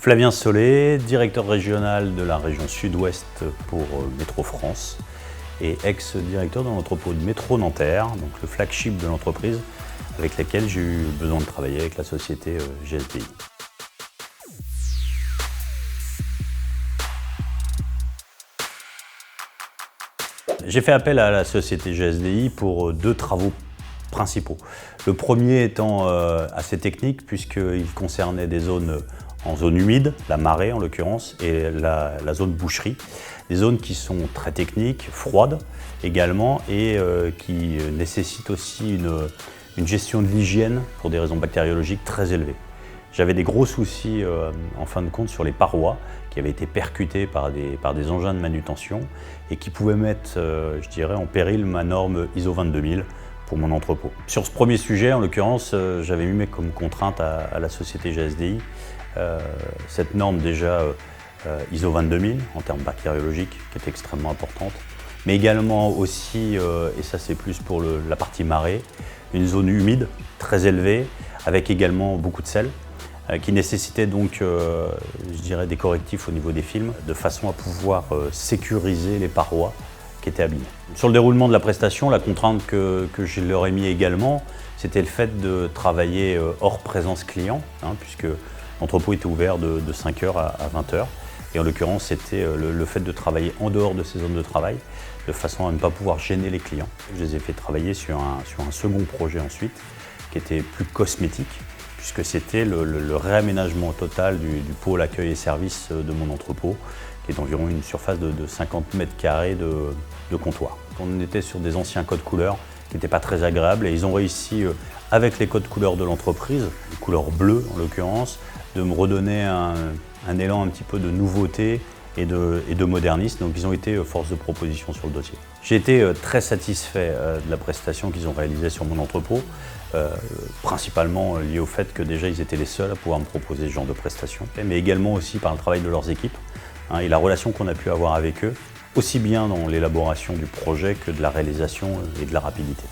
Flavien Solé, directeur régional de la région Sud-Ouest pour Métro France et ex-directeur de l'entrepôt de Métro Nanterre, donc le flagship de l'entreprise avec laquelle j'ai eu besoin de travailler avec la société GSDI. J'ai fait appel à la société GSDI pour deux travaux principaux. Le premier étant assez technique puisqu'il concernait des zones en zone humide, la marée en l'occurrence, et la zone boucherie. Des zones qui sont très techniques, froides également, et qui nécessitent aussi une gestion de l'hygiène pour des raisons bactériologiques très élevées. J'avais des gros soucis en fin de compte sur les parois qui avaient été percutées par des engins de manutention et qui pouvaient mettre, je dirais, en péril ma norme ISO 22000 pour mon entrepôt. Sur ce premier sujet, en l'occurrence, j'avais mis comme contrainte à la société GSDI cette norme déjà ISO 22000 en termes bactériologiques qui est extrêmement importante, mais également aussi, et ça c'est plus pour la partie marée, une zone humide très élevée avec également beaucoup de sel qui nécessitait donc, je dirais, des correctifs au niveau des films de façon à pouvoir sécuriser les parois qui étaient abîmées. Sur le déroulement de la prestation, la contrainte que je leur ai mis également, c'était le fait de travailler hors présence client, puisque l'entrepôt était ouvert de 5h à 20h. Et en l'occurrence, c'était le fait de travailler en dehors de ces zones de travail, de façon à ne pas pouvoir gêner les clients. Je les ai fait travailler sur un second projet ensuite, qui était plus cosmétique, puisque c'était le réaménagement total du pôle accueil et service de mon entrepôt, qui est d'environ une surface de 50 mètres carrés de comptoir. On était sur des anciens codes couleurs qui n'étaient pas très agréables et ils ont réussi, avec les codes couleurs de l'entreprise, les couleurs bleues en l'occurrence, de me redonner un élan un petit peu de nouveauté et de modernisme. Donc ils ont été force de proposition sur le dossier. J'ai été très satisfait de la prestation qu'ils ont réalisée sur mon entrepôt, principalement lié au fait que déjà ils étaient les seuls à pouvoir me proposer ce genre de prestation, mais également aussi par le travail de leurs équipes et la relation qu'on a pu avoir avec eux, aussi bien dans l'élaboration du projet que de la réalisation et de la rapidité.